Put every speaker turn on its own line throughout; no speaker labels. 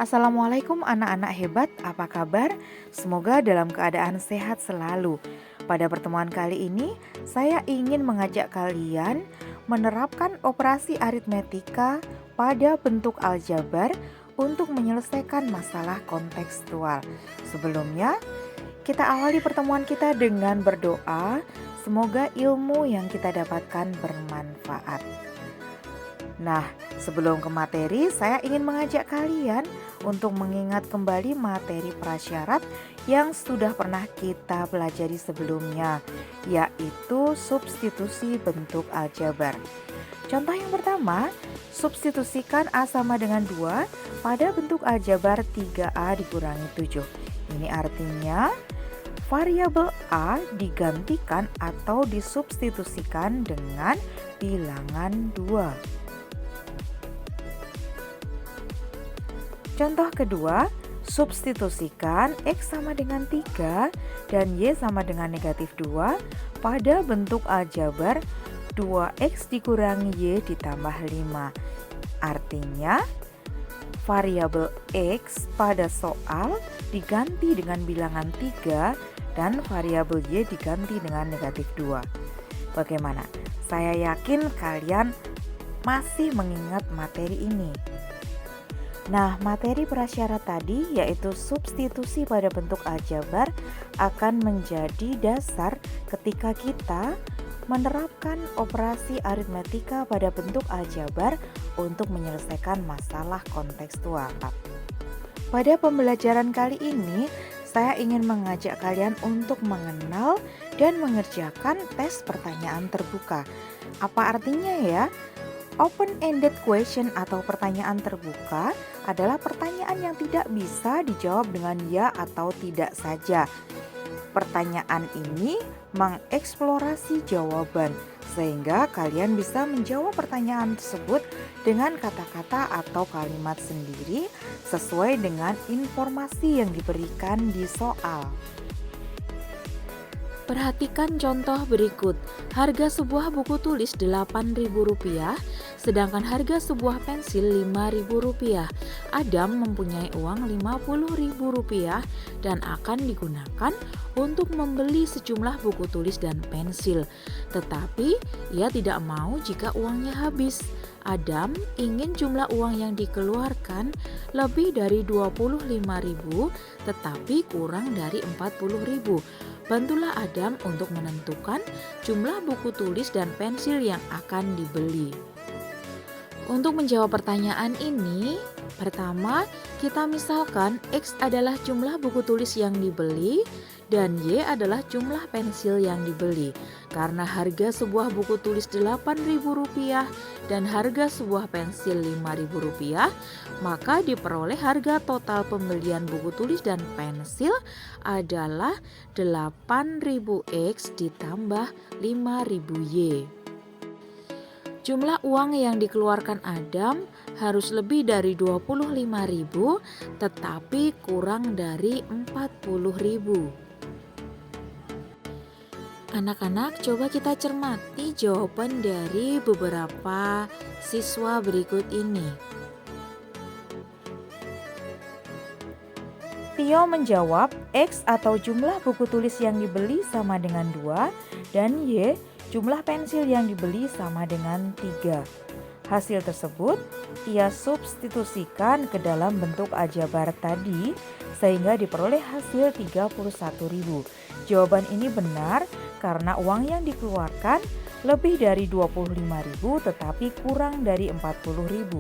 Assalamualaikum anak-anak hebat, apa kabar? Semoga dalam keadaan sehat selalu. Pada pertemuan kali ini, saya ingin mengajak kalian menerapkan operasi aritmetika pada bentuk aljabar untuk menyelesaikan masalah kontekstual. Sebelumnya, kita awali pertemuan kita dengan berdoa, semoga ilmu yang kita dapatkan bermanfaat. Nah, sebelum ke materi, saya ingin mengajak kalian untuk mengingat kembali materi prasyarat yang sudah pernah kita pelajari sebelumnya, yaitu substitusi bentuk aljabar. Contoh yang pertama, substitusikan A sama dengan 2 pada bentuk aljabar 3A dikurangi 7. Ini artinya variabel A digantikan atau disubstitusikan dengan bilangan 2. Contoh kedua, substitusikan X sama dengan 3 dan Y sama dengan negatif 2 pada bentuk aljabar 2X dikurangi Y ditambah 5. Artinya, variabel X pada soal diganti dengan bilangan 3 dan variabel Y diganti dengan negatif 2. Bagaimana? Saya yakin kalian masih mengingat materi ini. Nah, materi prasyarat tadi yaitu substitusi pada bentuk aljabar akan menjadi dasar ketika kita menerapkan operasi aritmetika pada bentuk aljabar untuk menyelesaikan masalah kontekstual. Pada pembelajaran kali ini, saya ingin mengajak kalian untuk mengenal dan mengerjakan tes pertanyaan terbuka. Apa artinya ya? Open-ended question atau pertanyaan terbuka adalah pertanyaan yang tidak bisa dijawab dengan ya atau tidak saja. Pertanyaan ini mengeksplorasi jawaban, sehingga kalian bisa menjawab pertanyaan tersebut dengan kata-kata atau kalimat sendiri sesuai dengan informasi yang diberikan di soal. Perhatikan contoh berikut. Harga sebuah buku tulis Rp8.000, sedangkan harga sebuah pensil Rp5.000. Adam mempunyai uang Rp50.000 dan akan digunakan untuk membeli sejumlah buku tulis dan pensil. Tetapi ia tidak mau jika uangnya habis. Adam ingin jumlah uang yang dikeluarkan lebih dari Rp25.000 tetapi kurang dari Rp40.000. Bantulah Adam untuk menentukan jumlah buku tulis dan pensil yang akan dibeli. Untuk menjawab pertanyaan ini, pertama kita misalkan X adalah jumlah buku tulis yang dibeli dan Y adalah jumlah pensil yang dibeli. Karena harga sebuah buku tulis Rp8.000 dan harga sebuah pensil Rp5.000, maka diperoleh harga total pembelian buku tulis dan pensil adalah 8.000X ditambah 5.000Y. Jumlah uang yang dikeluarkan Adam harus lebih dari Rp25.000 tetapi kurang dari Rp40.000. Anak-anak, coba kita cermati jawaban dari beberapa siswa berikut ini. Tio menjawab X atau jumlah buku tulis yang dibeli sama dengan 2 dan Y jumlah pensil yang dibeli sama dengan 3. Hasil tersebut ia substitusikan ke dalam bentuk aljabar tadi sehingga diperoleh hasil Rp31.000. Jawaban ini benar karena uang yang dikeluarkan lebih dari Rp25.000 tetapi kurang dari Rp40.000.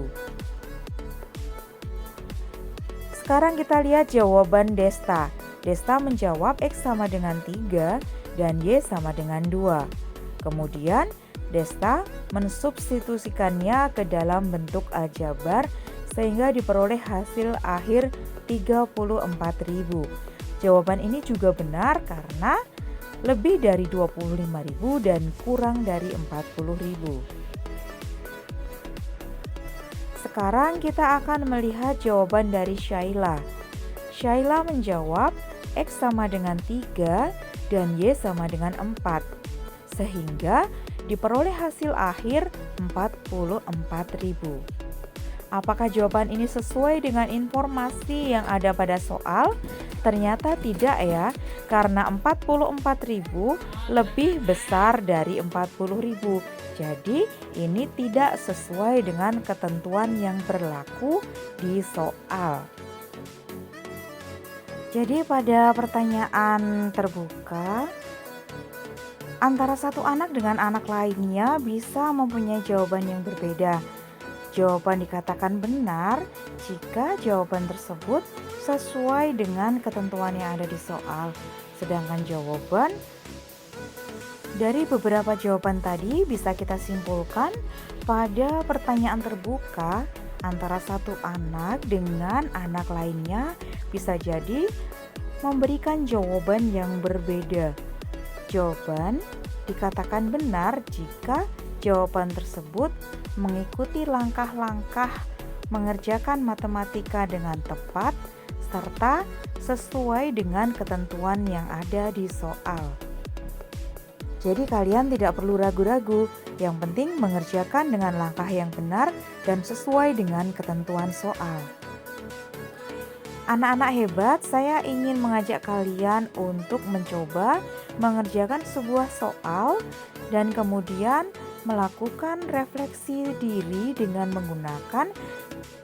Sekarang kita lihat jawaban Desta. Desta menjawab X sama dengan 3 dan Y sama dengan 2. Kemudian Desta mensubstitusikannya ke dalam bentuk aljabar sehingga diperoleh hasil akhir Rp34.000. Jawaban ini juga benar karena lebih dari Rp25.000 dan kurang dari Rp40.000. Sekarang kita akan melihat jawaban dari Syaila. Syaila menjawab X sama dengan 3 dan Y sama dengan 4. Sehingga diperoleh hasil akhir Rp44.000. Apakah jawaban ini sesuai dengan informasi yang ada pada soal? Ternyata tidak ya, karena 44.000 lebih besar dari 40.000. Jadi ini tidak sesuai dengan ketentuan yang berlaku di soal. Jadi pada pertanyaan terbuka, antara satu anak dengan anak lainnya bisa mempunyai jawaban yang berbeda. Jawaban dikatakan benar jika jawaban tersebut sesuai dengan ketentuan yang ada di soal. Sedangkan jawaban dari beberapa jawaban tadi bisa kita simpulkan pada pertanyaan terbuka, antara satu anak dengan anak lainnya bisa jadi memberikan jawaban yang berbeda. Jawaban dikatakan benar jika jawaban tersebut mengikuti langkah-langkah mengerjakan matematika dengan tepat serta sesuai dengan ketentuan yang ada di soal. Jadi kalian tidak perlu ragu-ragu, yang penting mengerjakan dengan langkah yang benar dan sesuai dengan ketentuan soal. Anak-anak hebat, saya ingin mengajak kalian untuk mencoba mengerjakan sebuah soal dan kemudian melakukan refleksi diri dengan menggunakan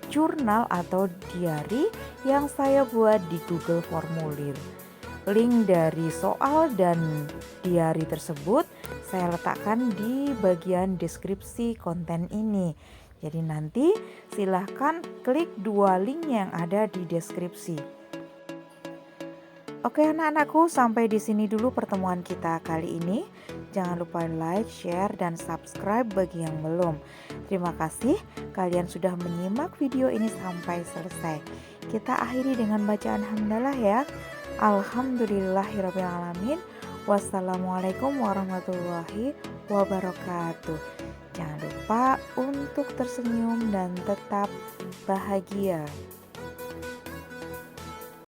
jurnal atau diary yang saya buat di Google Formulir. Link dari soal dan diary tersebut saya letakkan di bagian deskripsi konten ini. Jadi nanti silahkan klik dua link yang ada di deskripsi. Oke anak-anakku, sampai di sini dulu pertemuan kita kali ini. Jangan lupa like, share, dan subscribe bagi yang belum. Terima kasih kalian sudah menyimak video ini sampai selesai. Kita akhiri dengan bacaan hamdalah ya. Alhamdulillahirrabbilalamin. Wassalamualaikum warahmatullahi wabarakatuh. Jangan lupa untuk tersenyum dan tetap bahagia.